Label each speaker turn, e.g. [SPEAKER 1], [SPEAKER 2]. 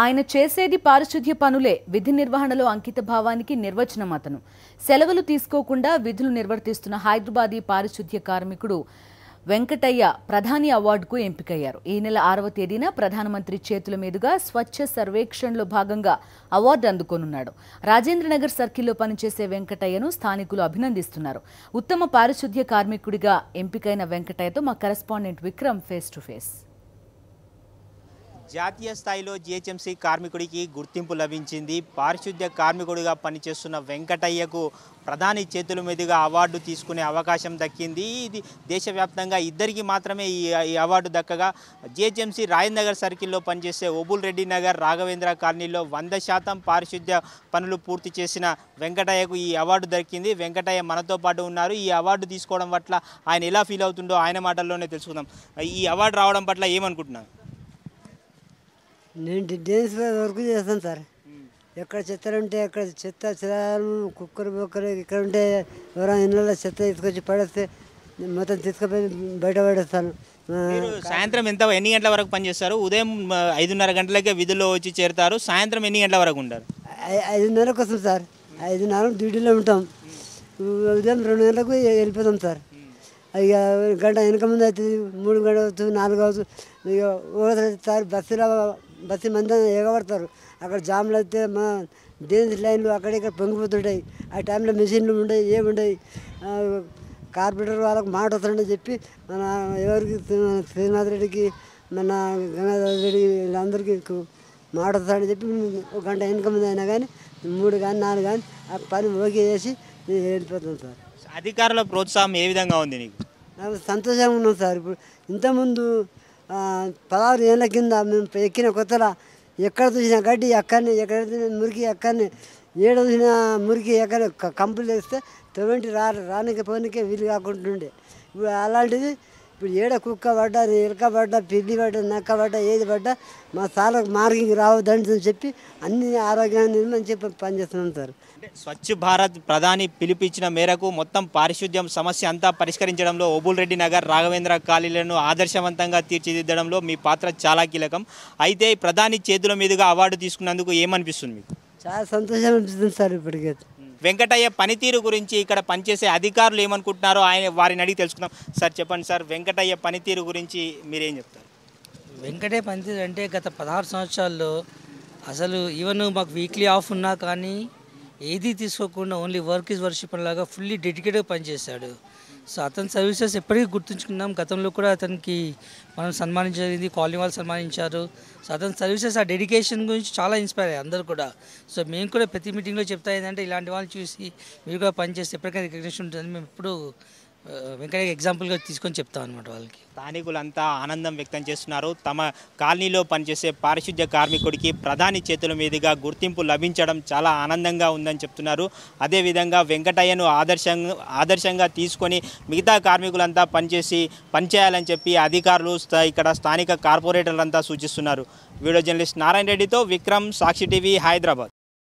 [SPEAKER 1] ఆయన చేసేది పారిశుధ్య పనులే. విధి నిర్వహణలో అంకిత భావానికి నిర్వచనం అతను. సెలవులు తీసుకోకుండా విధులు నిర్వర్తిస్తున్న హైదరాబాదీ పారిశుధ్య కార్మికుడు వెంకటయ్య ప్రధాని అవార్డుకు ఎంపికయ్యారు. ఈ నెల 6వ తేదీన ప్రధానమంత్రి చేతుల మీదుగా స్వచ్ఛ సర్వేక్షణలో భాగంగా అవార్డు అందుకోనున్నాడు. రాజేంద్రనగర్ సర్కిల్లో పనిచేసే వెంకటయ్యను స్థానికులు అభినందిస్తున్నారు. ఉత్తమ పారిశుధ్య కార్మికుడిగా ఎంపికైన వెంకటయ్యతో మా correspondent Vikram face to face.
[SPEAKER 2] జాతీయ స్థాయిలో జీహెచ్ఎంసీ కార్మికుడికి గుర్తింపు లభించింది. పారిశుద్ధ్య కార్మికుడిగా పనిచేస్తున్న వెంకటయ్యకు ప్రధాని చేతుల మీదుగా అవార్డు తీసుకునే అవకాశం దక్కింది. ఇది దేశవ్యాప్తంగా ఇద్దరికి మాత్రమే ఈ అవార్డు దక్కగా జీహెచ్ఎంసీ రాజేంద్రనగర్ సర్కిల్లో పనిచేసే ఓబుల్ రెడ్డి నగర్ రాఘవేంద్ర కాలనీలో 100% పారిశుద్ధ్య పనులు పూర్తి చేసిన వెంకటయ్యకు ఈ అవార్డు దక్కింది. వెంకటయ్య మనతో పాటు ఉన్నారు. ఈ అవార్డు తీసుకోవడం పట్ల ఆయన ఎలా ఫీల్ అవుతుండో ఆయన మాటల్లోనే తెలుసుకుందాం. ఈ అవార్డు రావడం పట్ల ఏమనుకుంటున్నారు?
[SPEAKER 3] నేను డేన్స్ వరకు చేస్తాను సార్. ఎక్కడ చెత్త ఉంటే అక్కడ చెత్త చెదారం కుక్కరు బొక్కరు ఇక్కడ ఉంటే ఎవరైనా ఇళ్ళలో చెత్త తీసుకొచ్చి పడేస్తే మొత్తం తీసుకుపోయి బయట పడేస్తాను.
[SPEAKER 2] సాయంత్రం ఎన్ని గంటల వరకు పనిచేస్తారు? ఉదయం 5:30 గంటలకే విధుల్లో వచ్చి చేరుతారు. సాయంత్రం ఎన్ని గంటల వరకు ఉంటారు?
[SPEAKER 3] 5:30కు వస్తాం సార్. 5:30 డ్యూటీలో ఉంటాం. ఉదయం 2 గంటలకు వెళ్ళిపోతాం సార్. ఇక గంట వెనక ముందు అవుతుంది, 3 గంటలు అవుతుంది, 4 అవుతుంది. ఇక ఒకసారి బస్సు మంది ఎగబడతారు. అక్కడ జామ్లు అయితే మా డేంజ్ లైన్లు అక్కడిక్కడ పొంగిపోతుంటాయి. ఆ టైంలో మెషిన్లు ఉండవు, ఏముండవు. కార్పొరేటర్ వాళ్ళకు మాట వస్తుందని చెప్పి మన ఎవరికి శ్రీనాథ్ రెడ్డికి మన గంగాధర్ రెడ్డి వీళ్ళందరికీ మాట వస్తాడని చెప్పి ఒక గంట వెనక ముందు అయినా కానీ 3 కానీ 4 కానీ ఆ పని ఓకే చేసి వెళ్ళిపోతాం సార్.
[SPEAKER 2] అధికారుల ప్రోత్సాహం ఏ విధంగా ఉంది నీకు?
[SPEAKER 3] నాకు సంతోషంగా ఉన్నాం సార్. ఇప్పుడు ఇంతకుముందు 16 ఏళ్ళ కింద మేము ఎక్కిన కొత్తలో ఎక్కడ చూసినా గడ్డి అక్కడనే, ఎక్కడ చూసినా మురికి అక్కడనే, ఏడ చూసినా మురికి ఎక్కడ కంపులు వేస్తే తొవ్వంటి రానికి పోనీకే వీలు కాకుంటుండే. ఇప్పుడు అలాంటిది ఇప్పుడు ఏడ కుక్క పడ్డా, ఎలక పడ్డా, పిల్లి పడ్డా, నక్క పడ్డా, ఏది పడ్డా మా సార్లకు మార్కింగ్ రావద్దని చెప్పి అన్ని ఆరోగ్యాన్ని మంచి పనిచేస్తున్నాం సార్.
[SPEAKER 2] స్వచ్ఛ భారత్ ప్రధాని పిలుపిచ్చిన మేరకు మొత్తం పారిశుద్ధ్యం సమస్య అంతా పరిష్కరించడంలో ఓబుల్ రెడ్డి నగర్ రాఘవేంద్ర కాలనీలను ఆదర్శవంతంగా తీర్చిదిద్దడంలో మీ పాత్ర చాలా కీలకం. అయితే ప్రధాని చేతుల మీదుగా అవార్డు తీసుకున్నందుకు ఏమనిపిస్తుంది మీకు?
[SPEAKER 3] చాలా సంతోషం అనిపిస్తుంది సార్. ఇప్పటికే
[SPEAKER 2] వెంకటయ్య పనితీరు గురించి ఇక్కడ పనిచేసే అధికారులు ఏమనుకుంటున్నారో వారిని అడిగి తెలుసుకుందాం. సార్ చెప్పండి సార్, వెంకటయ్య పనితీరు గురించి మీరేం చెప్తారు?
[SPEAKER 4] వెంకటయ్య పనితీరు అంటే గత 16 సంవత్సరాల్లో అసలు ఈవెన్ మాకు వీక్లీ ఆఫ్ ఉన్నా కానీ ఏది తీసుకోకుండా ఓన్లీ వర్క్ ఈజ్ వర్షిప్ లాగా ఫుల్లీ డెడికేటెడ్గా పనిచేశాడు. సో అతని సర్వీసెస్ ఎప్పటికీ గుర్తుంచుకున్నాం. గతంలో కూడా అతనికి మనం సన్మానించేది, కాలనీ వాళ్ళు సన్మానించారు. సో అతని సర్వీసెస్ ఆ డెడికేషన్ గురించి చాలా ఇన్స్పైర్ అయ్యారు అందరూ కూడా. సో మేము కూడా ప్రతి మీటింగ్లో చెప్తా ఏంటంటే ఇలాంటి వాళ్ళు చూసి మీరు కూడా పనిచేస్తే ఎప్పటికైనా రికగ్నిషన్ ఉంటుందని మేము ఎప్పుడు వెంకటయ్య ఎగ్జాంపుల్గా తీసుకొని చెప్తాం అనమాట వాళ్ళకి.
[SPEAKER 2] స్థానికులంతా ఆనందం వ్యక్తం చేస్తున్నారు. తమ కాలనీలో పనిచేసే పారిశుద్ధ్య కార్మికుడికి ప్రధాని చేతుల మీదుగా గుర్తింపు లభించడం చాలా ఆనందంగా ఉందని చెప్తున్నారు. అదేవిధంగా వెంకటయ్యను ఆదర్శంగా తీసుకొని మిగతా కార్మికులంతా పనిచేయాలని చెప్పి అధికారులు ఇక్కడ స్థానిక కార్పొరేటర్లంతా సూచిస్తున్నారు. వీడియో జర్నలిస్ట్ నారాయణ రెడ్డితో విక్రమ్, సాక్షి టీవీ, హైదరాబాద్.